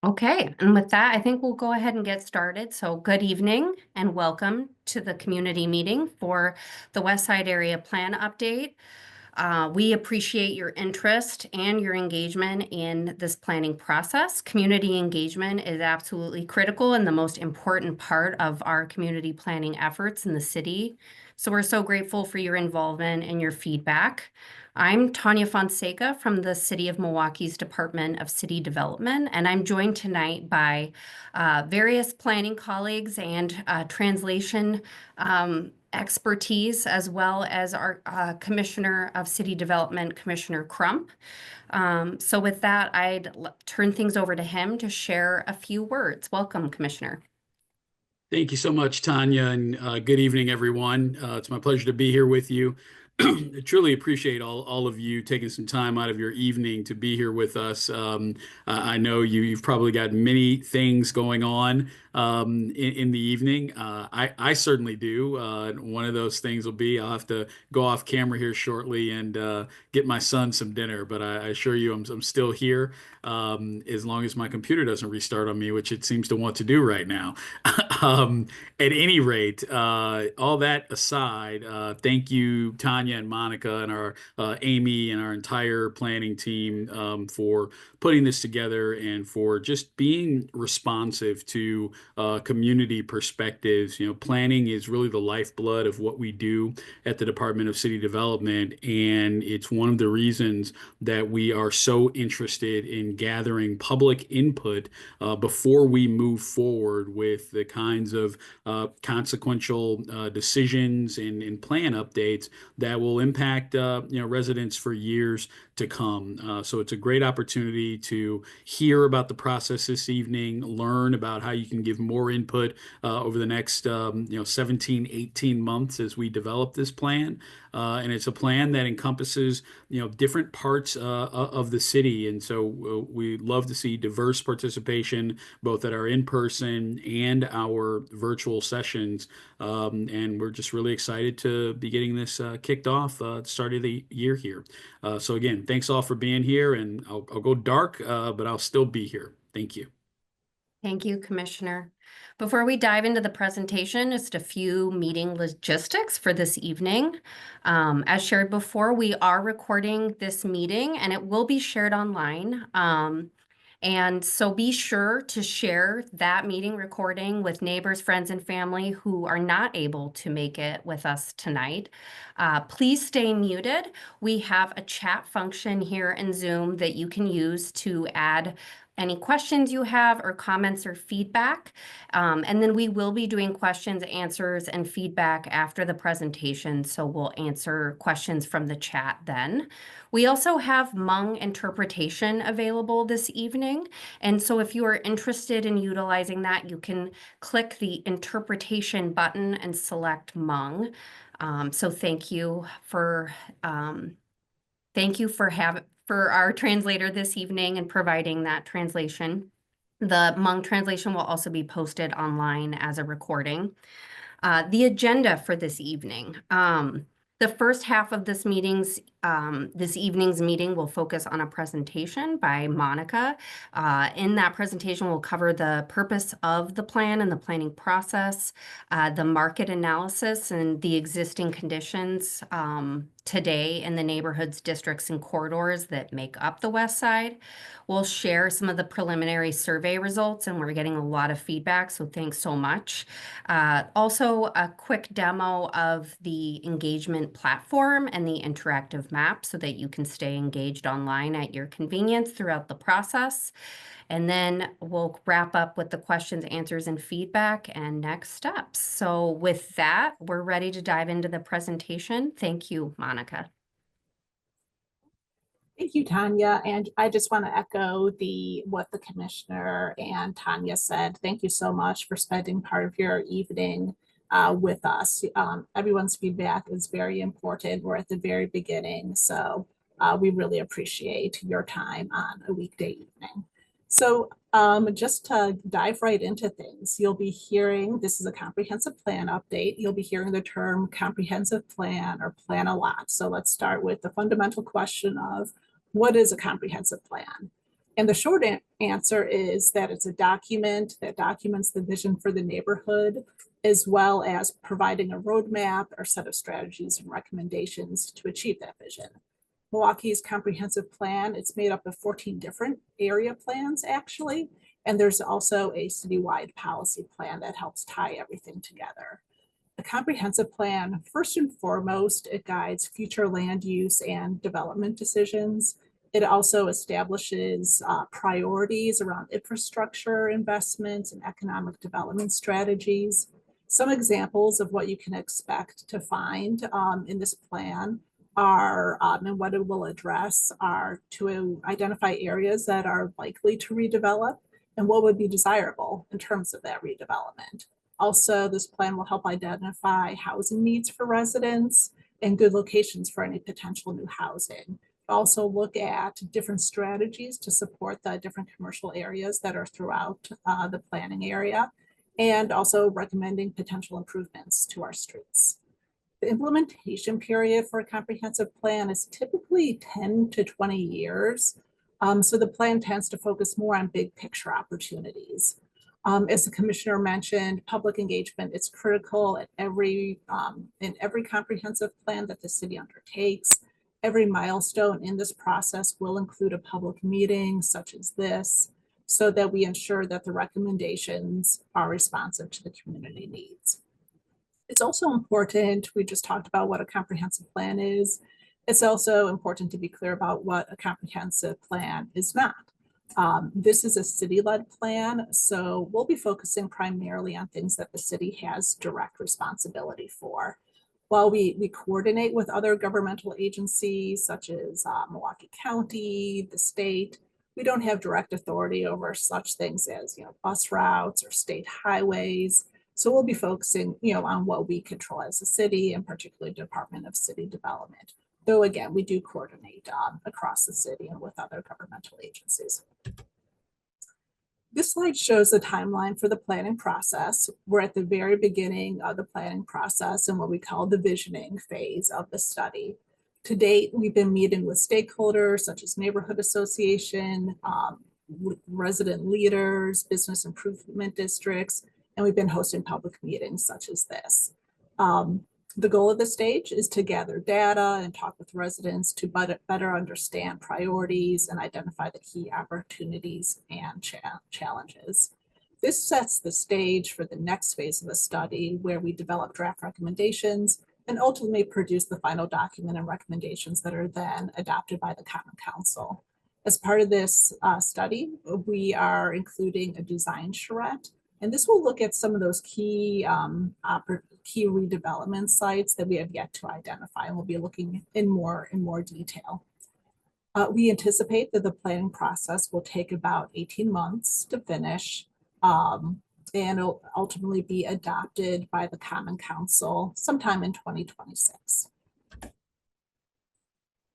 Okay, and with that, I think we'll go ahead and get started. So good evening and welcome to the community meeting for the West Side Area Plan Update. We appreciate your interest and your engagement in this planning process. Community engagement is absolutely critical and the most important part of our community planning efforts in the city. So we're so grateful for your involvement and your feedback. I'm Tanya Fonseca from the City of Milwaukee's Department of City Development, and I'm joined tonight by various planning colleagues and translation expertise, as well as our Commissioner of City Development, Commissioner Crump. So with that, I'd turn things over to him to share a few words. Welcome, Commissioner. Thank you so much, Tanya, and good evening, everyone. It's my pleasure to be here with you. I truly appreciate all of you taking some time out of your evening to be here with us. I know you've probably got many things going on in the evening. I certainly do. One of those things will be I'll have to go off camera here shortly and get my son some dinner. But I assure you, I'm still here as long as my computer doesn't restart on me, which it seems to want to do right now. At any rate, all that aside, thank you, Tanya and Monica and our Amy and our entire planning team for putting this together and for just being responsive to community perspectives. You know, planning is really the lifeblood of what we do at the Department of City Development, and it's one of the reasons that we are so interested in gathering public input before we move forward with the kinds of consequential decisions and plan updates that will impact residents for years to come. So it's a great opportunity to hear about the process this evening, learn about how you can give more input over the next 17, 18 months as we develop this plan. And it's a plan that encompasses different parts of the city. And so we love to see diverse participation both at our in-person and our virtual sessions. And we're just really excited to be getting this kicked off at the start of the year here. So again, thanks all for being here, and I'll go dark, but I'll still be here. Thank you. Thank you, Commissioner. Before we dive into the presentation, just a few meeting logistics for this evening. As shared before, we are recording this meeting and it will be shared online. And so be sure to share that meeting recording with neighbors, friends, and family who are not able to make it with us tonight. Please stay muted. We have a chat function here in Zoom that you can use to add any questions you have or comments or feedback. And then we will be doing questions, answers, and feedback after the presentation. So we'll answer questions from the chat then. We also have Hmong interpretation available this evening. And so if you are interested in utilizing that, you can click the interpretation button and select Hmong. So thank you for our translator this evening and providing that translation. The Hmong translation will also be posted online as a recording. The agenda for this evening. The first half of this evening's meeting will focus on a presentation by Monica. In that presentation, we'll cover the purpose of the plan and the planning process, the market analysis and the existing conditions today in the neighborhoods, districts, and corridors that make up the West Side. We'll share some of the preliminary survey results, and we're getting a lot of feedback, so thanks so much. Also, a quick demo of the engagement platform and the interactive map so that you can stay engaged online at your convenience throughout the process. And then we'll wrap up with the questions, answers, and feedback and next steps. So with that, we're ready to dive into the presentation. Thank you, Monica. Thank you, Tanya. And I just want to echo what the Commissioner and Tanya said. Thank you so much for spending part of your evening with us. Everyone's feedback is very important. We're at the very beginning, so we really appreciate your time on a weekday evening. So just to dive right into things, you'll be hearing, this is a comprehensive plan update. You'll be hearing the term comprehensive plan or plan a lot. So let's start with the fundamental question of what is a comprehensive plan? And the short answer is that it's a document that documents the vision for the neighborhood, as well as providing a roadmap or set of strategies and recommendations to achieve that vision. Milwaukee's comprehensive plan, it's made up of 14 different area plans actually, and there's also a citywide policy plan that helps tie everything together. The comprehensive plan, first and foremost, it guides future land use and development decisions. It also establishes priorities around infrastructure investments and economic development strategies. Some examples of what you can expect to find in this plan are, and what it will address, are to identify areas that are likely to redevelop and what would be desirable in terms of that redevelopment. Also, this plan will help identify housing needs for residents and good locations for any potential new housing. Also look at different strategies to support the different commercial areas that are throughout the planning area, and also recommending potential improvements to our streets. The implementation period for a comprehensive plan is typically 10 to 20 years. So the plan tends to focus more on big picture opportunities. As the commissioner mentioned, public engagement is critical at in every comprehensive plan that the city undertakes. Every milestone in this process will include a public meeting such as this, so that we ensure that the recommendations are responsive to the community needs. It's also important, we just talked about what a comprehensive plan is. It's also important to be clear about what a comprehensive plan is not. This is a city-led plan, so we'll be focusing primarily on things that the city has direct responsibility for. While we coordinate with other governmental agencies such as Milwaukee County, the state, we don't have direct authority over such things as bus routes or state highways. So we'll be focusing on what we control as a city, and particularly Department of City Development. Though again, we do coordinate across the city and with other governmental agencies. This slide shows the timeline for the planning process. We're at the very beginning of the planning process and what we call the visioning phase of the study. To date, we've been meeting with stakeholders such as neighborhood association, resident leaders, business improvement districts, and we've been hosting public meetings such as this. The goal of the stage is to gather data and talk with residents to better understand priorities and identify the key opportunities and challenges. This sets the stage for the next phase of the study, where we develop draft recommendations and ultimately produce the final document and recommendations that are then adopted by the Common Council. As part of this study, we are including a design charrette, and this will look at some of those key redevelopment sites that we have yet to identify, and we'll be looking in more detail. We anticipate that the planning process will take about 18 months to finish, and it'll ultimately be adopted by the Common Council sometime in 2026.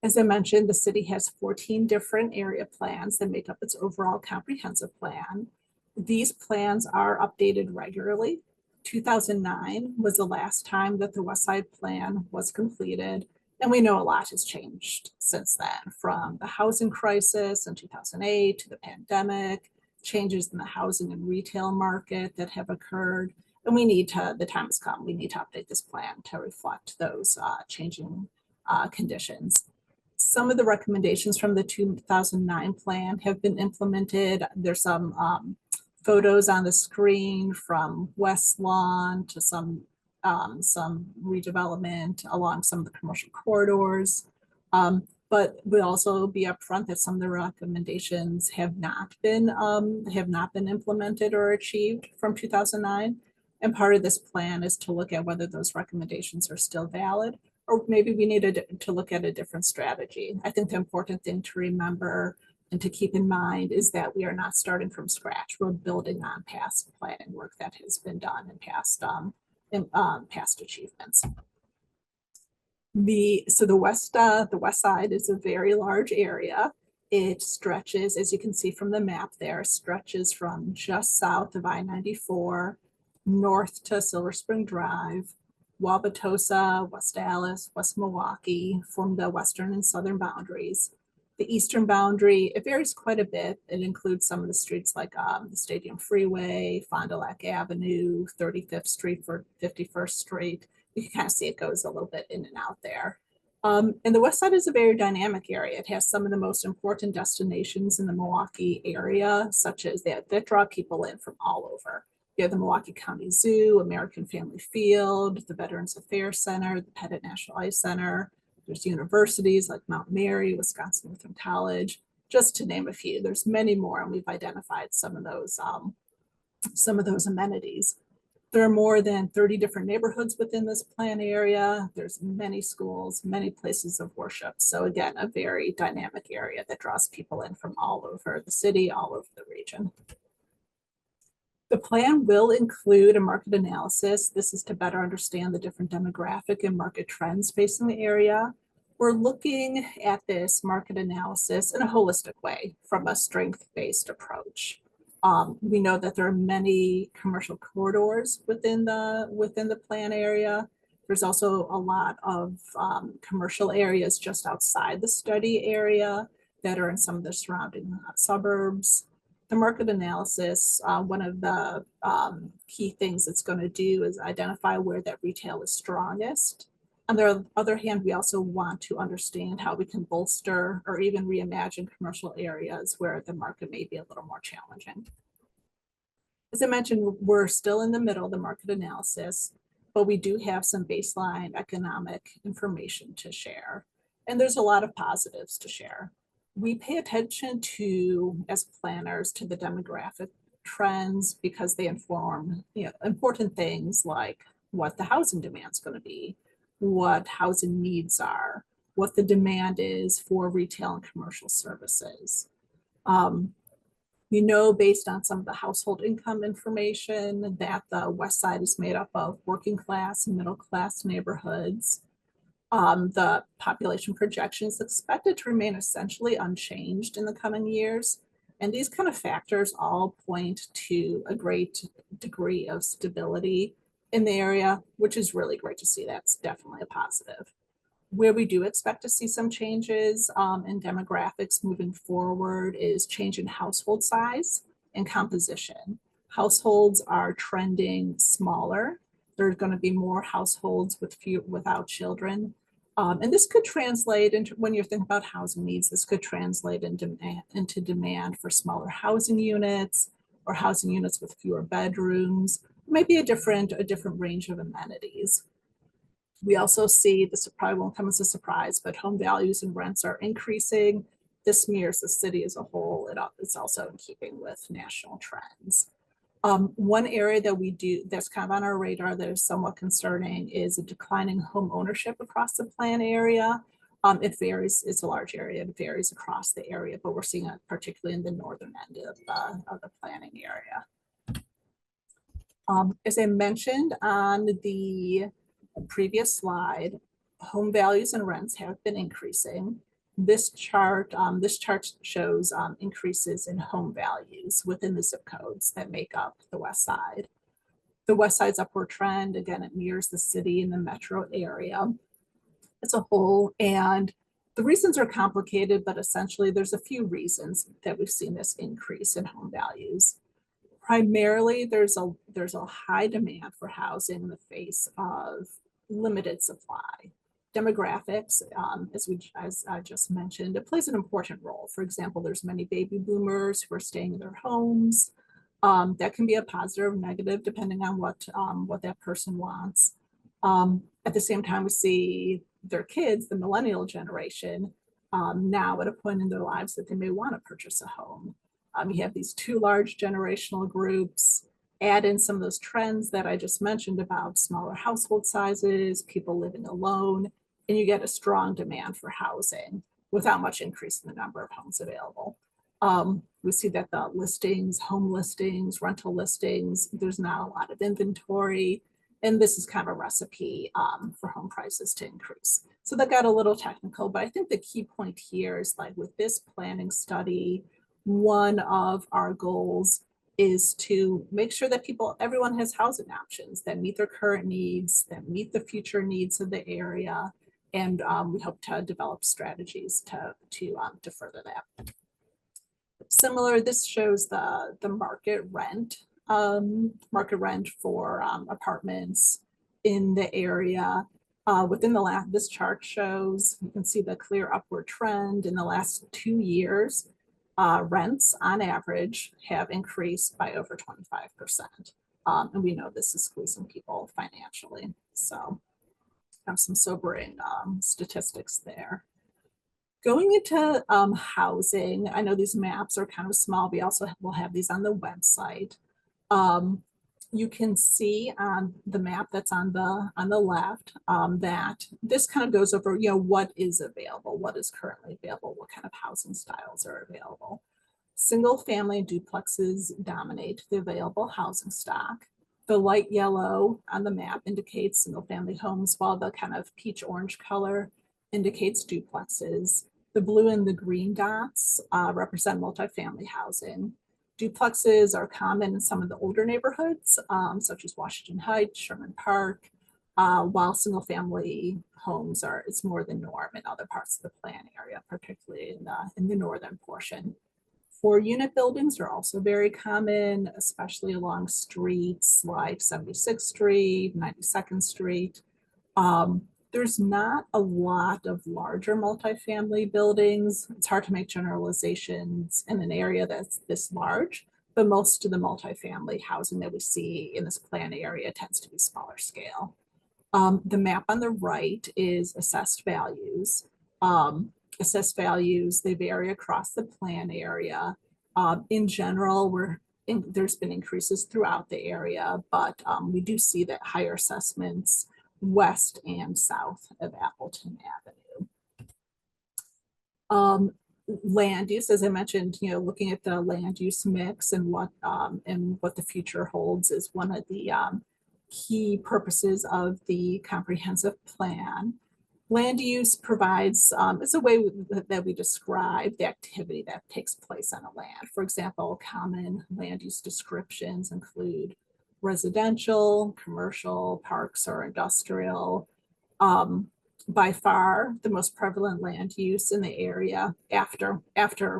As I mentioned, the city has 14 different area plans that make up its overall comprehensive plan. These plans are updated regularly. 2009 was the last time that the West Side Plan was completed, and we know a lot has changed since then, from the housing crisis in 2008 to the pandemic, changes in the housing and retail market that have occurred, and the time has come, we need to update this plan to reflect those changing conditions. Some of the recommendations from the 2009 plan have been implemented. There's some photos on the screen from West Lawn to some redevelopment along some of the commercial corridors. But we'll also be upfront that some of the recommendations have not been implemented or achieved from 2009. And part of this plan is to look at whether those recommendations are still valid, or maybe we needed to look at a different strategy. I think the important thing to remember and to keep in mind is that we are not starting from scratch. We're building on past planning work that has been done in past achievements. The west side is a very large area. It stretches, as you can see from the map there, stretches from just south of I-94 north to Silver Spring Drive, Wauwatosa, West Allis, West Milwaukee form the western and southern boundaries. The eastern boundary, it varies quite a bit. It includes some of the streets like the Stadium Freeway, Fond du Lac Avenue, 35th Street for 51st Street. You can kind of see it goes a little bit in and out there. And the west side is a very dynamic area. It has some of the most important destinations in the Milwaukee area, such as that draw people in from all over. You have the Milwaukee County Zoo, American Family Field, the Veterans Affairs Center, the Pettit National Ice Center. There's universities like Mount Mary, Wisconsin Lutheran College, just to name a few. There's many more, and we've identified some of those amenities. There are more than 30 different neighborhoods within this plan area. There's many schools, many places of worship. So again, a very dynamic area that draws people in from all over the city, all over the region. The plan will include a market analysis. This is to better understand the different demographic and market trends facing the area. We're looking at this market analysis in a holistic way from a strength-based approach. We know that there are many commercial corridors within the plan area. There's also a lot of commercial areas just outside the study area that are in some of the surrounding suburbs. The market analysis, one of the key things it's going to do is identify where that retail is strongest. On the other hand, we also want to understand how we can bolster or even reimagine commercial areas where the market may be a little more challenging. As I mentioned, we're still in the middle of the market analysis, but we do have some baseline economic information to share. And there's a lot of positives to share. We pay attention to, as planners, to the demographic trends because they inform important things like what the housing demand is going to be, what housing needs are, what the demand is for retail and commercial services. We know based on some of the household income information that the west side is made up of working class and middle class neighborhoods. The population projection is expected to remain essentially unchanged in the coming years. And these kind of factors all point to a great degree of stability in the area, which is really great to see. That's definitely a positive. Where we do expect to see some changes in demographics moving forward is change in household size and composition. Households are trending smaller. There's going to be more households without children. And this could translate into, when you're thinking about housing needs, this could translate into demand for smaller housing units or housing units with fewer bedrooms, maybe a different range of amenities. We also see, this probably won't come as a surprise, but home values and rents are increasing. This mirrors the city as a whole. It's also in keeping with national trends. One area that that's kind of on our radar that is somewhat concerning is a declining home ownership across the plan area. It varies, it's a large area, it varies across the area, but we're seeing it particularly in the northern end of the planning area. As I mentioned on the previous slide, home values and rents have been increasing. This chart shows increases in home values within the zip codes that make up the west side. The west side's upward trend, again, it mirrors the city and the metro area as a whole. And the reasons are complicated, but essentially there's a few reasons that we've seen this increase in home values. Primarily, there's a high demand for housing in the face of limited supply. Demographics, as I just mentioned, it plays an important role. For example, there's many baby boomers who are staying in their homes. That can be a positive or negative depending on what that person wants. At the same time, we see their kids, the millennial generation, now at a point in their lives that they may want to purchase a home. You have these two large generational groups. Add in some of those trends that I just mentioned about smaller household sizes, people living alone, and you get a strong demand for housing without much increase in the number of homes available. We see that the listings, home listings, rental listings, there's not a lot of inventory, and this is kind of a recipe for home prices to increase. So that got a little technical, but I think the key point here is like with this planning study, one of our goals is to make sure that everyone has housing options that meet their current needs, that meet the future needs of the area, we hope to develop strategies to further that. Similar, this shows the market rent for apartments in the area. Within this chart shows, you can see the clear upward trend in the last 2 years. Rents on average have increased by over 25%. And we know this is squeezing people financially. So have some sobering statistics there. Going into housing, I know these maps are kind of small. We also will have these on the website. You can see on the map that's on the left that this kind of goes over, what is available, what is currently available, what kind of housing styles are available. Single family duplexes dominate the available housing stock. The light yellow on the map indicates single family homes, while the kind of peach orange color indicates duplexes. The blue and the green dots represent multifamily housing. Duplexes are common in some of the older neighborhoods, such as Washington Heights, Sherman Park, while single family homes it's more the norm in other parts of the plan area, particularly in the northern portion. 4-unit buildings are also very common, especially along streets like 76th Street, 92nd Street. There's not a lot of larger multifamily buildings. It's hard to make generalizations in an area that's this large, but most of the multifamily housing that we see in this plan area tends to be smaller scale. The map on the right is assessed values. Assessed values, they vary across the plan area. In general, there's been increases throughout the area, but we do see that higher assessments west and south of Appleton Avenue. Land use, as I mentioned, looking at the land use mix and what the future holds is one of the key purposes of the comprehensive plan. Land use provides, it's a way that we describe the activity that takes place on a land. For example, common land use descriptions include residential, commercial, parks, or industrial. By far, the most prevalent land use in the area after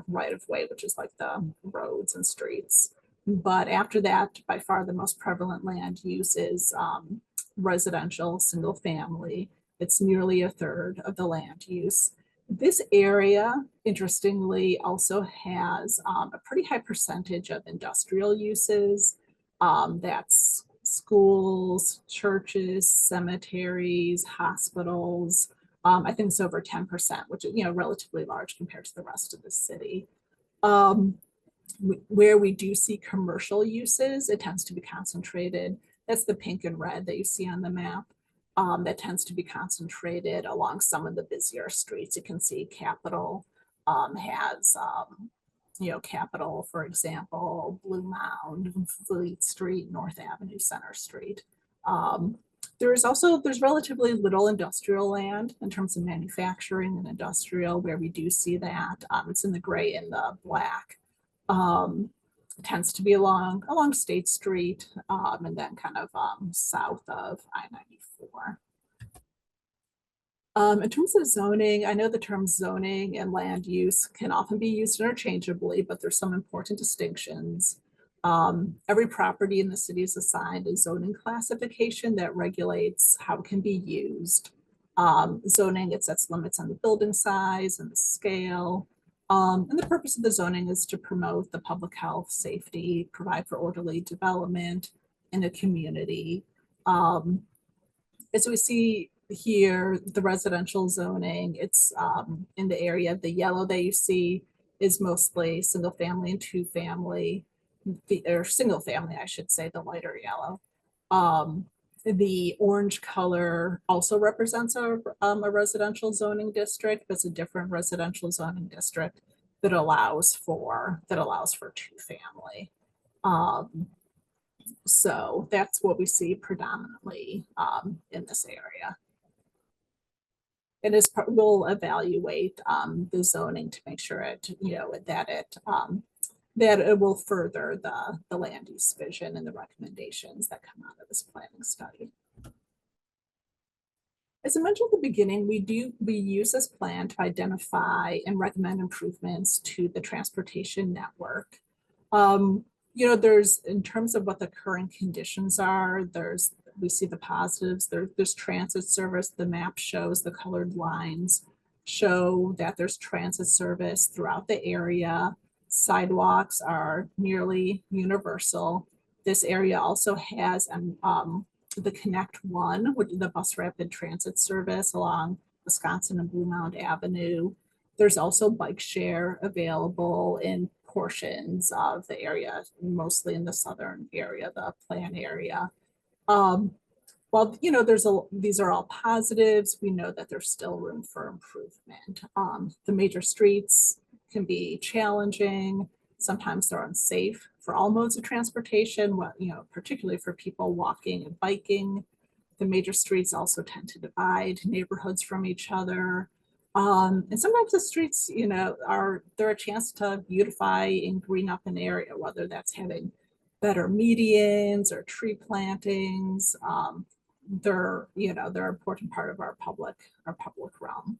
right-of-way, which is like the roads and streets. But after that, by far the most prevalent land use is residential, single family. It's nearly a third of the land use. This area, interestingly, also has a pretty high percentage of industrial uses. That's schools, churches, cemeteries, hospitals. I think it's over 10%, which is relatively large compared to the rest of the city. Where we do see commercial uses, it tends to be concentrated. That's the pink and red that you see on the map. That tends to be concentrated along some of the busier streets. You can see Capitol has, Capitol, for example, Blue Mound, Fleet Street, North Avenue, Center Street. There's relatively little industrial land in terms of manufacturing and industrial, where we do see that. It's in the gray and the black. It tends to be along State Street and then kind of south of I-94. In terms of zoning, I know the terms zoning and land use can often be used interchangeably, but there's some important distinctions. Every property in the city is assigned a zoning classification that regulates how it can be used. Zoning, it sets limits on the building size and the scale. And the purpose of the zoning is to promote the public health, safety, provide for orderly development in a community. As we see here, the residential zoning, it's in the area. The yellow that you see is mostly single family and 2-family, or single family, I should say, the lighter yellow. The orange color also represents a residential zoning district, but it's a different residential zoning district that allows for 2-family. So that's what we see predominantly in this area. And we'll evaluate the zoning to make sure that it will further the land use vision and the recommendations that come out of this planning study. As I mentioned at the beginning, we use this plan to identify and recommend improvements to the transportation network. There's, in terms of what the current conditions are, we see the positives. There's transit service. The map shows the colored lines show that there's transit service throughout the area. Sidewalks are nearly universal. This area also has the Connect One, which is the bus rapid transit service along Wisconsin and Blue Mound Avenue. There's also bike share available in portions of the area, mostly in the southern area, the plan area. While these are all positives, we know that there's still room for improvement. The major streets can be challenging. Sometimes they're unsafe for all modes of transportation, particularly for people walking and biking. The major streets also tend to divide neighborhoods from each other. And sometimes the streets, they're a chance to beautify and green up an area, whether that's having better medians or tree plantings. They're an important part of our public realm.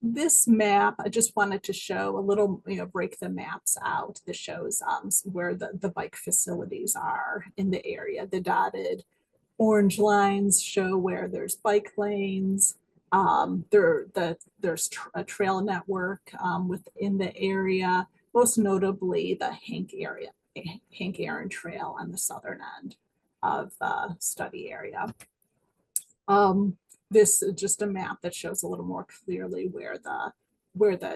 This map, I just wanted to show a little, break the maps out. This shows where the bike facilities are in the area. The dotted orange lines show where there's bike lanes. There's a trail network within the area, most notably the Hank Aaron Trail on the southern end of the study area. This is just a map that shows a little more clearly where the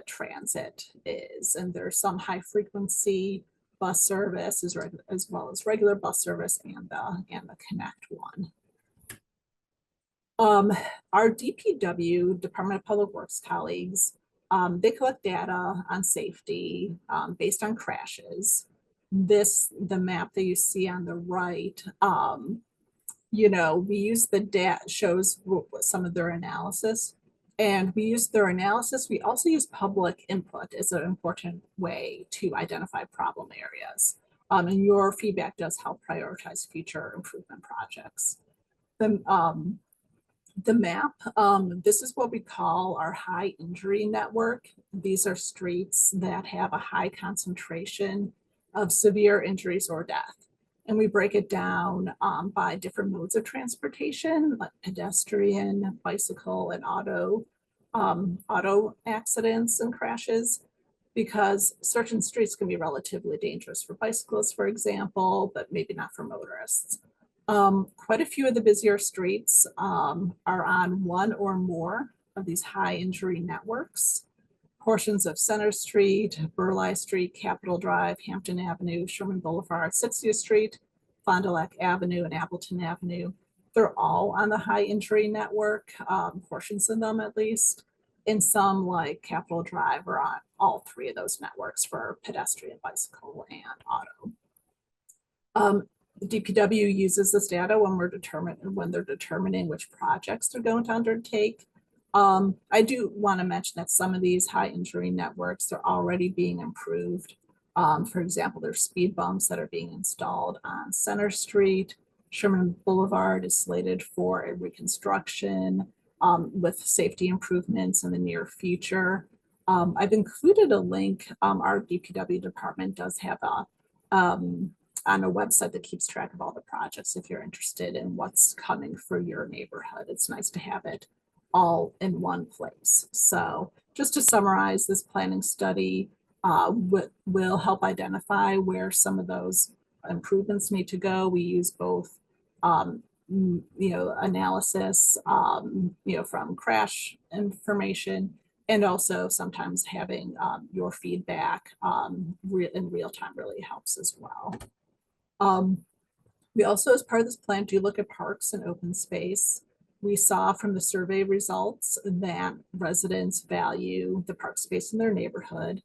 transit is, and there's some high frequency bus service as well as regular bus service and the Connect One. Our DPW, Department of Public Works colleagues, they collect data on safety based on crashes. The map that you see on the right, we use the data, shows some of their analysis, and we use their analysis. We also use public input as an important way to identify problem areas. And your feedback does help prioritize future improvement projects. The map, this is what we call our high injury network. These are streets that have a high concentration of severe injuries or death. And we break it down by different modes of transportation, like pedestrian, bicycle, and auto accidents and crashes, because certain streets can be relatively dangerous for bicyclists, for example, but maybe not for motorists. Quite a few of the busier streets are on one or more of these high injury networks. Portions of Center Street, Burleigh Street, Capitol Drive, Hampton Avenue, Sherman Boulevard, 60th Street, Fond du Lac Avenue, and Appleton Avenue. They're all on the high injury network, portions of them at least. And some, like Capitol Drive, are on all three of those networks for pedestrian, bicycle, and auto. The DPW uses this data when they're determining which projects they're going to undertake. I do want to mention that some of these high injury networks are already being improved. For example, there's speed bumps that are being installed on Center Street. Sherman Boulevard is slated for a reconstruction with safety improvements in the near future. I've included a link. Our DPW department does have on a website that keeps track of all the projects if you're interested in what's coming for your neighborhood. It's nice to have it all in one place. So just to summarize, this planning study will help identify where some of those improvements need to go. We use both analysis from crash information, and also sometimes having your feedback in real time really helps as well. We also, as part of this plan, do look at parks and open space. We saw from the survey results that residents value the park space in their neighborhood.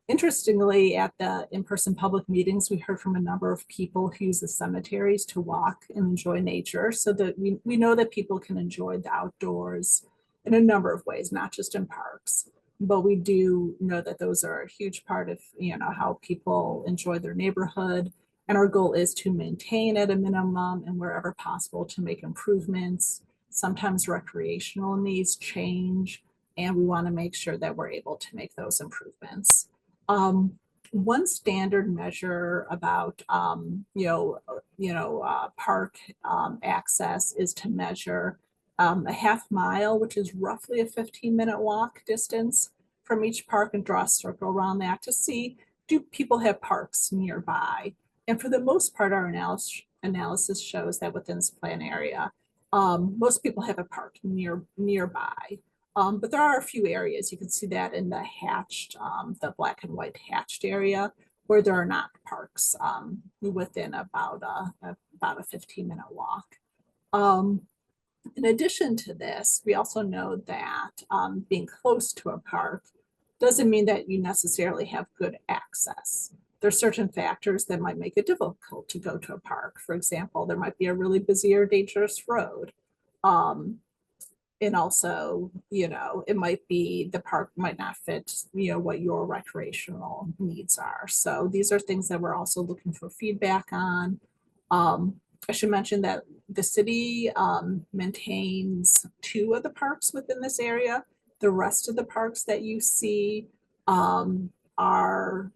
Interestingly, at the in-person public meetings, we heard from a number of people who use the cemeteries to walk and enjoy nature, so that we know that people can enjoy the outdoors in a number of ways, not just in parks. But we do know that those are a huge part of how people enjoy their neighborhood. And our goal is to maintain at a minimum, and wherever possible to make improvements, Sometimes recreational needs change, and we want to make sure that we're able to make those improvements. One standard measure about park access is to measure a half mile, which is roughly a 15-minute walk distance from each park, and draw a circle around that to see, do people have parks nearby? And for the most part, our analysis shows that within this plan area, most people have a park nearby. But there are a few areas, you can see that in the hatched, the black and white hatched area, where there are not parks within about a 15-minute walk. In addition to this, we also know that being close to a park doesn't mean that you necessarily have good access. There are certain factors that might make it difficult to go to a park. For example, there might be a really busy or dangerous road. And also, it might be the park might not fit, what your recreational needs are. So these are things that we're also looking for feedback on. I should mention that the city maintains 2 of the parks within this area. The rest of the parks that you see are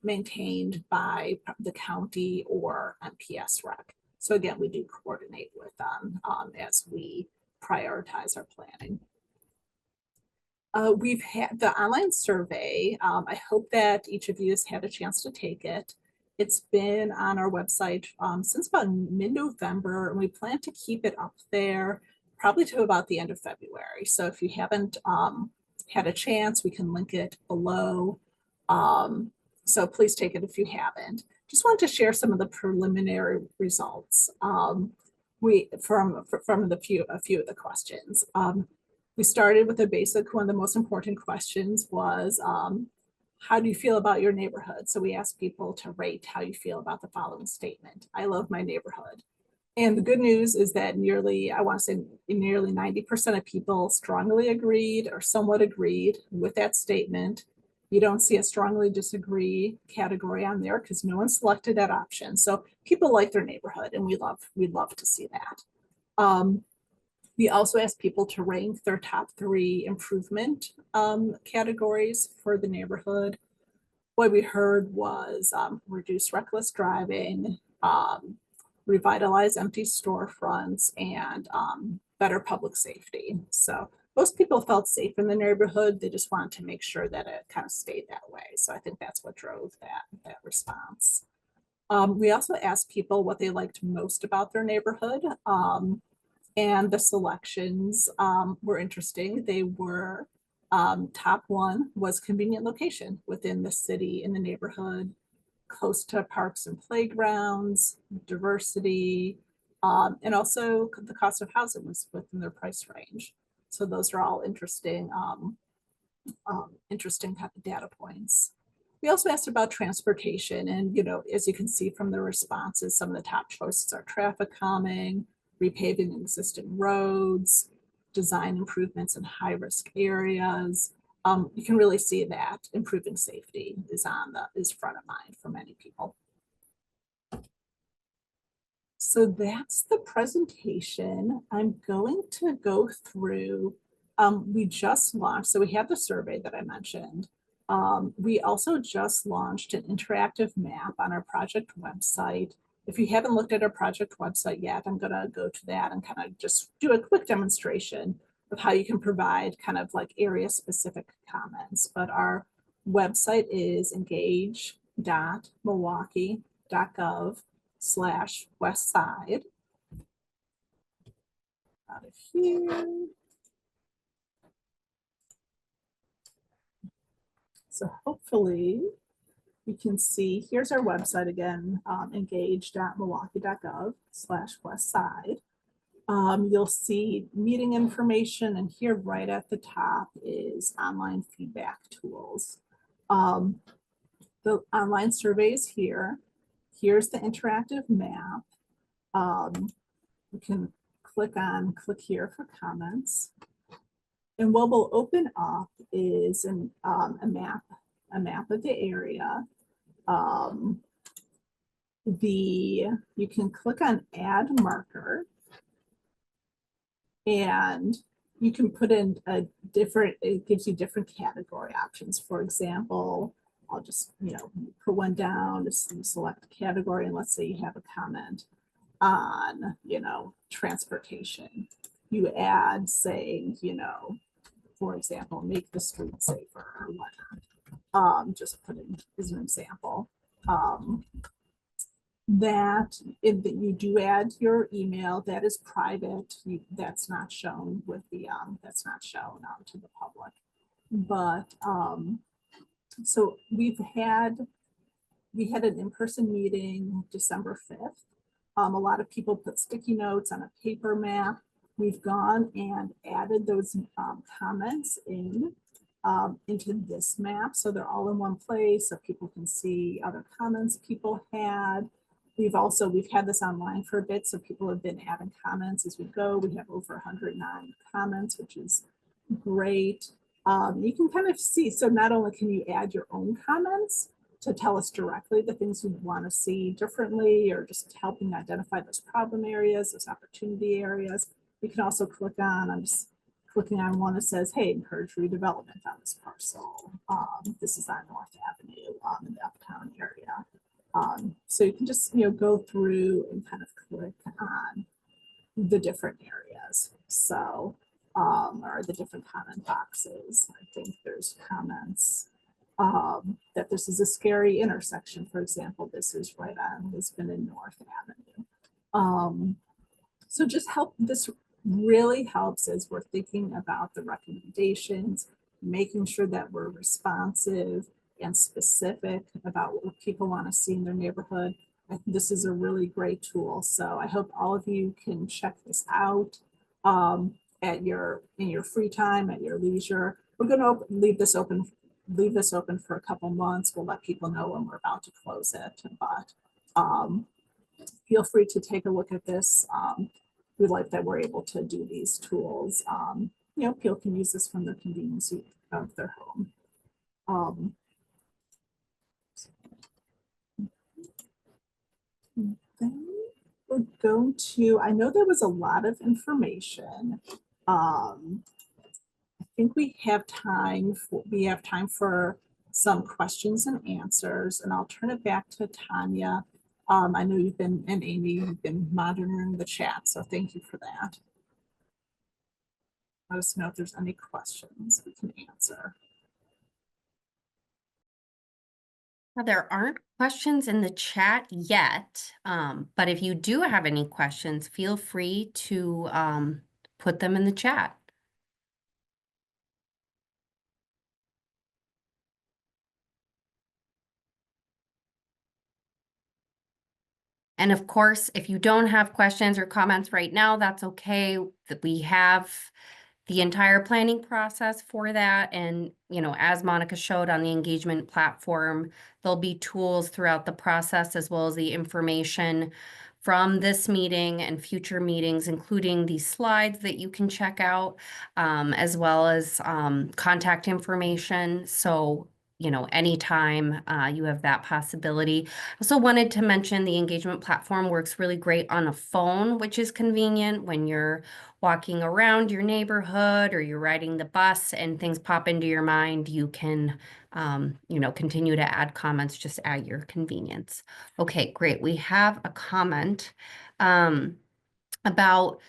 maintained by the county or MPS Rec. So again, we do coordinate with them as we prioritize our planning. We've had the online survey. I hope that each of you has had a chance to take it. It's been on our website since about mid-November, and we plan to keep it up there probably to about the end of February. So if you haven't had a chance, we can link it below. So please take it if you haven't. Just wanted to share some of the preliminary results from a few of the questions. We started with a basic one. Of the most important questions was, how do you feel about your neighborhood? So we asked people to rate how you feel about the following statement: I love my neighborhood. And the good news is that nearly 90% of people strongly agreed or somewhat agreed with that statement. You don't see a strongly disagree category on there because no one selected that option. So people like their neighborhood, and we'd love to see that. We also asked people to rank their top 3 improvement categories for the neighborhood. What we heard was reduce reckless driving, revitalize empty storefronts, and better public safety. So most people felt safe in the neighborhood. They just wanted to make sure that it kind of stayed that way. So I think that's what drove that response. We also asked people what they liked most about their neighborhood. And the selections were interesting. They were, top 1 was convenient location within the city, in the neighborhood, close to parks and playgrounds, diversity, and also the cost of housing was within their price range. So those are all interesting type of data points. We also asked about transportation, and as you can see from the responses, some of the top choices are traffic calming, repaving existing roads, design improvements in high-risk areas. You can really see that improving safety is front of mind for many people. So that's the presentation. I'm going to go through, we just launched, so we have the survey that I mentioned. We also just launched an interactive map on our project website. If you haven't looked at our project website yet, I'm going to go to that and kind of just do a quick demonstration of how you can provide kind of like area specific comments. But our website is engage.milwaukee.gov/westside. Out of here. So hopefully you can see, here's our website again, engage.milwaukee.gov/westside. You'll see meeting information, and here right at the top is online feedback tools. The online survey is here. Here's the interactive map. You can click here for comments. And what will open up is a map of the area. You can click on add marker. And you can put in it gives you different category options. For example, I'll just, put one down, just select a category, and let's say you have a comment on, transportation. You add saying, for example, make the street safer or whatnot. Just put in as an example. That if you do add your email, that is private. That's not shown with the that's not shown to the public. But so we had an in-person meeting December 5th. A lot of people put sticky notes on a paper map. We've gone and added those comments into this map, so they're all in one place, so people can see other comments people had. We've had this online for a bit, so people have been adding comments as we go. We have over 109 comments, which is great. You can kind of see, so not only can you add your own comments to tell us directly the things you want to see differently, or just helping identify those problem areas, those opportunity areas. You can also click on, I'm just clicking on one that says, hey, encourage redevelopment on this parcel. This is on North Avenue in the uptown area. So you can just, go through and kind of click on the different areas. So, or the different comment boxes. I think there's comments that this is a scary intersection, for example. This is right on Lisbon and North Avenue. So just this really helps as we're thinking about the recommendations, making sure that we're responsive and specific about what people want to see in their neighborhood. I think this is a really great tool. So I hope all of you can check this out in your free time, at your leisure. We're going to leave this open for a couple months. We'll let people know when we're about to close it, but feel free to take a look at this. We like that we're able to do these tools. People can use this from the convenience of their home. Then we're going to, I know there was a lot of information. I think we have time for some questions and answers, and I'll turn it back to Tanya. I know you've been, and Amy, you've been monitoring the chat, so thank you for that. Let us know if there's any questions we can answer. There aren't questions in the chat yet, but if you do have any questions, feel free to put them in the chat. And of course, if you don't have questions or comments right now, that's okay. We have the entire planning process for that. And, as Monica showed on the engagement platform, there'll be tools throughout the process, as well as the information from this meeting and future meetings, including these slides that you can check out, as well as contact information. So, anytime you have that possibility. I also wanted to mention the engagement platform works really great on a phone, which is convenient when you're walking around your neighborhood or you're riding the bus and things pop into your mind. You can, continue to add comments just at your convenience. Okay, great. We have a comment about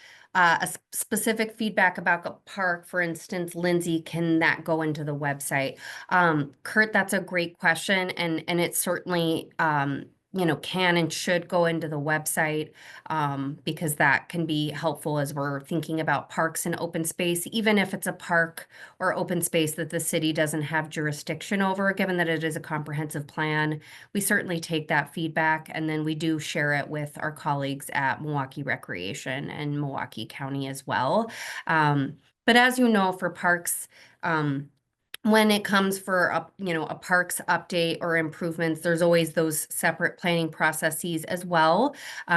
specific feedback about a park. For instance, Lindsay, can that go into the website? Kurt, that's a great question, and it certainly can and should go into the website, because that can be helpful as we're thinking about parks and open space, even if it's a park or open space that the city doesn't have jurisdiction over, given that it is a comprehensive plan. We certainly take that feedback, and then we do share it with our colleagues at Milwaukee Recreation and Milwaukee County as well. But as you know, for parks, when it comes for a parks update or improvements, there's always those separate planning processes as well.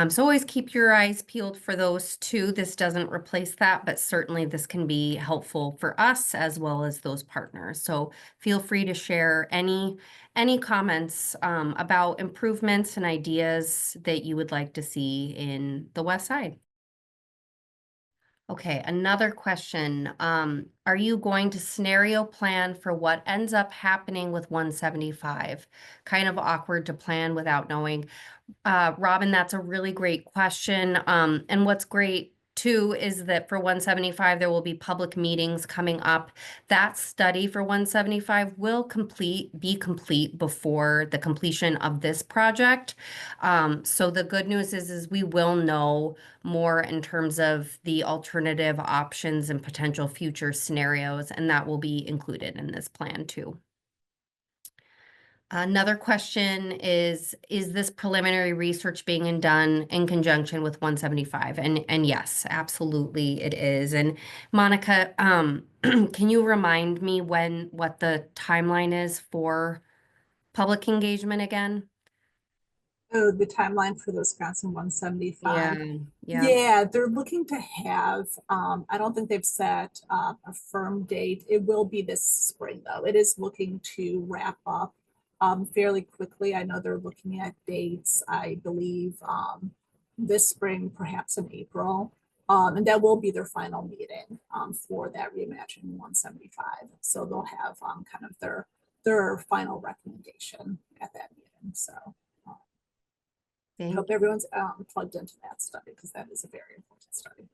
So always keep your eyes peeled for those too. This doesn't replace that, but certainly this can be helpful for us as well as those partners. So feel free to share any comments about improvements and ideas that you would like to see in the West Side. Okay, another question. Are you going to scenario plan for what ends up happening with 175? Kind of awkward to plan without knowing. Robin, that's a really great question. And what's great too is that for 175, there will be public meetings coming up. That study for 175 will be complete before the completion of this project. So the good news is we will know more in terms of the alternative options and potential future scenarios, and that will be included in this plan too. Another question is this preliminary research being done in conjunction with 175? And yes, absolutely it is. And Monica, can you remind me what the timeline is for public engagement again? Oh, the timeline for the Wisconsin 175. Yeah. Yeah, they're looking to have, I don't think they've set a firm date. It will be this spring, though. It is looking to wrap up fairly quickly. I know they're looking at dates, I believe, this spring, perhaps in April. And that will be their final meeting for that Reimagine 175. So they'll have kind of their final recommendation at that meeting. So I Thank hope everyone's plugged into that study because that is a very important study.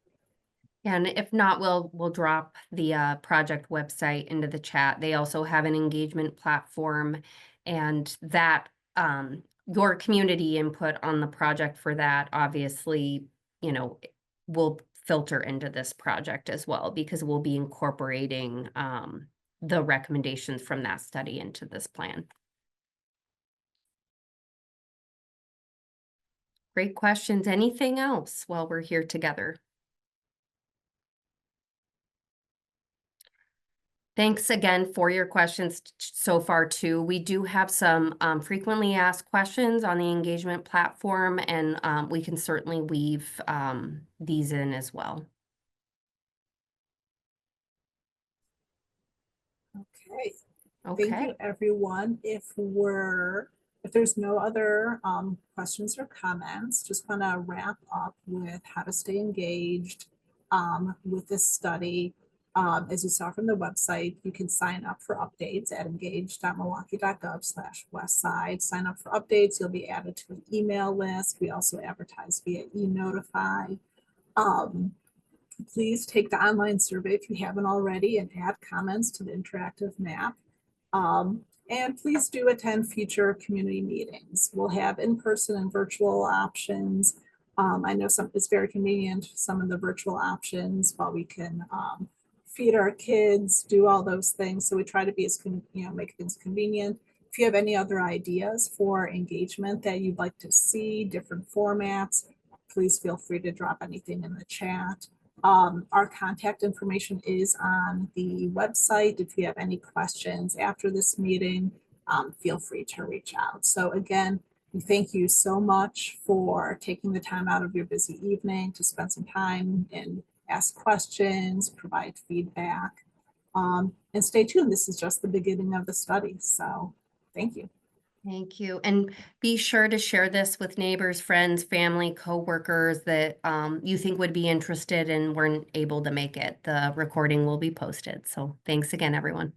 And if not, we'll drop the project website into the chat. They also have an engagement platform, and that your community input on the project for that obviously, will filter into this project as well, because we'll be incorporating the recommendations from that study into this plan. Great questions. Anything else while we're here together? Thanks again for your questions so far too. We do have some frequently asked questions on the engagement platform, and we can certainly weave these in as well. Okay. Thank Okay. you, everyone. If there's no other questions or comments, just want to wrap up with how to stay engaged with this study. As you saw from the website, you can sign up for updates at engage.milwaukee.gov/westside. Sign up for updates. You'll be added to an email list. We also advertise via eNotify. Please take the online survey if you haven't already and add comments to the interactive map. And please do attend future community meetings. We'll have in-person and virtual options. I know it's very convenient, some of the virtual options, while we can feed our kids, do all those things. So we try to be make things convenient. If you have any other ideas for engagement that you'd like to see, different formats, please feel free to drop anything in the chat. Our contact information is on the website. If you have any questions after this meeting, feel free to reach out. So again, we thank you so much for taking the time out of your busy evening to spend some time and ask questions, provide feedback, and stay tuned. This is just the beginning of the study. So thank you. Thank you. And be sure to share this with neighbors, friends, family, coworkers that you think would be interested and weren't able to make it. The recording will be posted. So thanks again, everyone.